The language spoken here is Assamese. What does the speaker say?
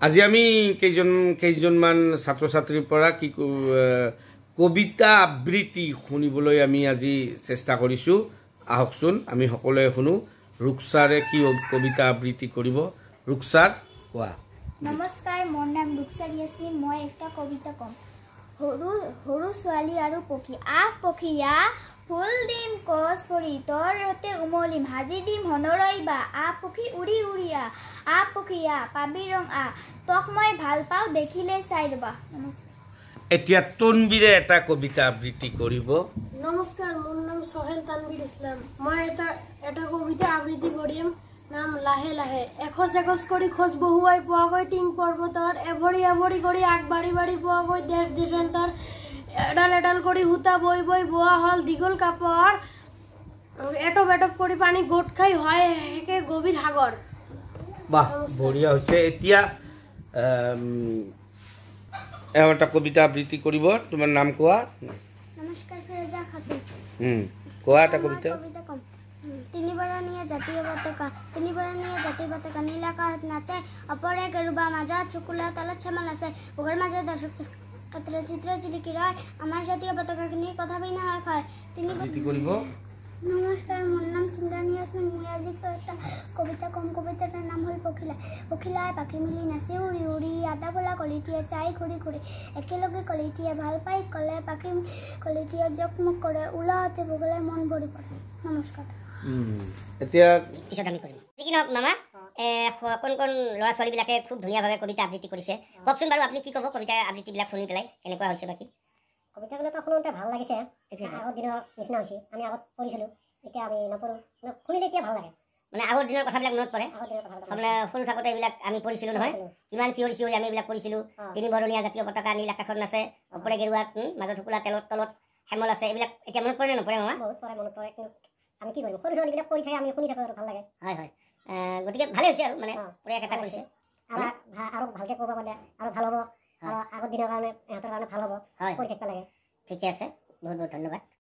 আজি আমি কেইজনমান ছাত্ৰ ছাত্ৰীৰ পৰা কি কবিতা আবৃত্তি শুনিবলৈ আমি আজি চেষ্টা কৰিছোঁ। আহকচোন আমি সকলোৱে শুনো ৰুকসাৰে কি কবিতা আবৃত্তি কৰিব। ৰুকসাৰ কোৱা। নমস্কাৰ, মোৰ নাম ৰুকসাৰ ইয়াসমিন। মই একটা কবিতা কম। সৰু ছোৱালী আৰু পক্ষী পক্ষীয়া ফুল দিম কচ পৰি তোৰ ৰতে উমলিম হাজি দিম হনৰইবা পক্ষী উৰি উৰিয়া পক্ষীয়া পাবি ৰং তোক মই ভাল পাওঁ দেখিলে চাই ৰবা। এতিয়া তনবীৰে এটা কবিতা আবৃত্তি কৰিব। নমস্কাৰ, মোৰ নাম সোহেল তানবীৰ ইসলাম। মই এটা কবিতা আবৃত্তি কৰিম। নাম লাহে লাহে। এখোজ এখোজ কৰি খোজ বহুৱাই পোৱাগৈ টিং পৰ্বতৰ এভৰি এভৰি কৰি আগবাঢ়ি বাঢ়ি পোৱাগৈ দেশ দেশান্তৰ এডাল এডাল কৰি সূতা বৈ বৈ বোৱা হ'ল দীঘল কাপৰ এটপ এটপ কৰি পানী গোট খাই হয় একে গভীৰ সাগৰ। বাহ, বঢ়িয়া হৈছে। এতিয়া এটা কবিতা আবৃত্তি কৰিব। তোমাৰ নাম কোৱা। নমস্কাৰ, ফিৰোজা খাতুন। কোৱা এটা কবিতা। কম। তিনিবৰণীয়া জাতীয় পতাকা নীল আকাশত নাচে অপৰে কেৰুবা মাজত চকুলা তলত চামাল আছে বুকৰ মাজত দৰ্শক চিত্ৰ জিলিকি ৰয় আমাৰ জাতীয় পতাকাখিনিৰ কথা বিনা হয়। নমস্কাৰ, মোৰ নাম চিমৰানী ইয়াসমিন। মই আজি এটা কবিতা কম। কবিতাটাৰ নাম হ'ল পখিলা। পখিলাই পাখি মিলি নাচি উৰি উৰি আটা ফলা কলিটিয়ে চাই ঘূৰি ঘূৰি একেলগে কলিটিয়ে ভাল পাই ক'লে পাখি কলিটিয়ে জকমক কৰে ওলাওতে বগলে মন ভৰি পৰে। নমস্কাৰ। এতিয়া পিছত আমি কৰিম কি নহওক মামা। কোন কোন ল'ৰা ছোৱালীবিলাকে খুব ধুনীয়াভাৱে কবিতা আবৃত্তি কৰিছে। কওকচোন বাৰু আপুনি কি ক'ব কবিতা আবৃত্তিবিলাক শুনি পেলাই কেনেকুৱা হৈছে বাকী? কবিতাবিলাকতো শুনোতে ভাল লাগিছে। আগৰ দিনৰ নিচিনা হৈছে। আমি আগত পঢ়িছিলোঁ, এতিয়া আমি নপঢ়োঁ। শুনিলে এতিয়া ভাল লাগে। মানে আগৰ দিনৰ কথাবিলাক মনত পৰে। আগৰ দিনৰ কথা মানে সৰু থাকোঁতে এইবিলাক আমি পঢ়িছিলোঁ নহয়, কিমান চিঞৰি চিঞৰি আমি এইবিলাক পঢ়িছিলোঁ। তিনিবৰণীয়া জাতীয় পতাকা নীল আকাশত নাচে ওপৰে গেৰুৱাত মাজত শুকুলা তেলত তলত হেমল আছে। এইবিলাক এতিয়া মনত পৰে নে নপৰে মামা? বহুত পৰে, মনত পৰে। কিন্তু আমি কি কৰিম, সৰু ছোৱালীবিলাক পঢ়ি থাকে, আমি শুনি থাকোঁ আৰু ভাল লাগে। হয় হয়, গতিকে ভালেই হৈছে আৰু মানে প্ৰয়াস এটা কৰিছে আৰু ভালকৈ ক'ব পাৰিলে আৰু ভাল হ'ব। আৰু আগৰ দিনৰ কাৰণে ইহঁতৰ কাৰণে ভাল হ'ব। হয়, পঢ়ি থাকিব লাগে। ঠিকে আছে, বহুত বহুত ধন্যবাদ।